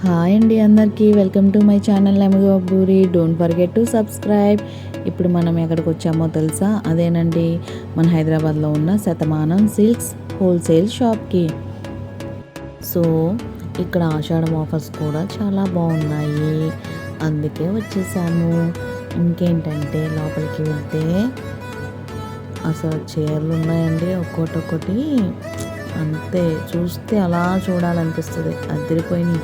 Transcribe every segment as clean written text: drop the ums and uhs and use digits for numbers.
Hi అండి అందరికీ welcome to my channel లెమగబూరి. Don't forget to subscribe. ఇప్పుడు మనం ఎక్కడికి వచ్చామో తెలుసా? అదేనండి మన హైదరాబాద్లో ఉన్న శతమానం సిల్క్స్ హోల్సేల్ షాప్కి. సో ఇక్కడ ఆషాఢం ఆఫర్స్ కూడా చాలా బాగున్నాయి, అందుకే వచ్చేసాము. ఇంకేంటంటే లోపలికి వెళ్తే అసలు చీరలు ఉన్నాయండి, ఒక్కొక్కటి అంతే చూస్తే అలా చూడాలనిపిస్తుంది, అదిరిపోయినాయి.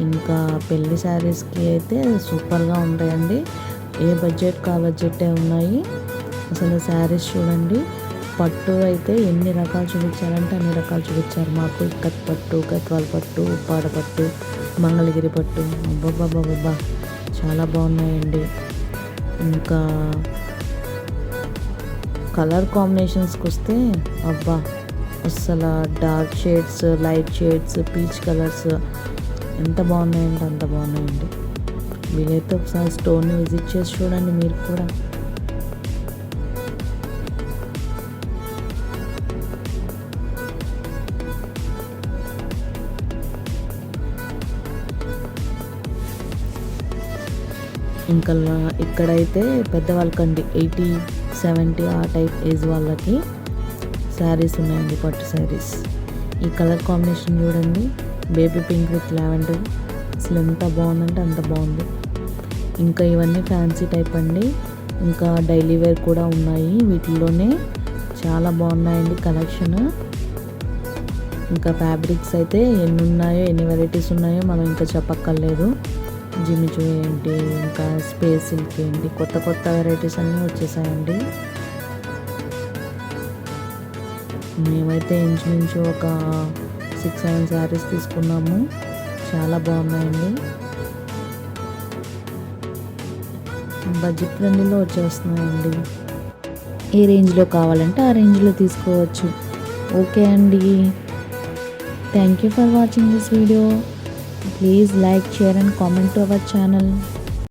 ఇంకా పెళ్లి శారీస్కి అయితే సూపర్గా ఉంటాయండి. ఏ బడ్జెట్ కా బడ్జెటే ఉన్నాయి. అసలు శారీస్ చూడండి, పట్టు అయితే ఎన్ని రకాలు చూపించారంటే అన్ని రకాలు చూపించారు మాకు. ఇక్కత్ పట్టు, గద్వాల పట్టు, ఉప్పాడ పట్టు, మంగళగిరి పట్టు, అబ్బబ్బబ్బబ్బా చాలా బాగున్నాయండి. ఇంకా కలర్ కాంబినేషన్స్కి వస్తే అబ్బా అసలు dark shades, light shades, peach colours ఎంత బాగున్నాయంటే అంత బాగున్నాయండి. వీలైతే ఒకసారి స్టోర్ని విజిట్ చేసి చూడండి మీరు కూడా. ఇంకా ఇక్కడైతే పెద్దవాళ్ళకండి 80-70 ఆ టైప్ ఏజ్ వాళ్ళకి శారీస్ ఉన్నాయండి, పట్టు శారీస్. ఈ కలర్ కాంబినేషన్ చూడండి, బేబీ పింక్ విత్ లావెండర్, అసలు ఎంత బాగుందంటే అంత బాగుంది. ఇంకా ఇవన్నీ ఫ్యాన్సీ టైప్ అండి. ఇంకా డైలీ వేర్ కూడా ఉన్నాయి వీటిల్లోనే, చాలా బాగున్నాయండి కలెక్షన్. ఇంకా ఫ్యాబ్రిక్స్ అయితే ఎన్ని ఉన్నాయో, ఎన్ని వెరైటీస్ ఉన్నాయో మనం ఇంకా చెప్పక్కర్లేదు. జిమిచు ఏంటి, ఇంకా స్పేస్ సిల్క్ ఏంటి, కొత్త కొత్త వెరైటీస్ అన్నీ వచ్చేసాయండి. మేమైతే ఇంచుమించు ఒక 6-7 శారీస్ తీసుకున్నాము, చాలా బాగున్నాయండి. బడ్జెట్ ఫ్రెండ్లీలో వచ్చేస్తున్నాయండి. ఏ రేంజ్లో కావాలంటే ఆ రేంజ్లో తీసుకోవచ్చు. ఓకే అండి, thank you for watching this video. Please like, share and comment to our channel.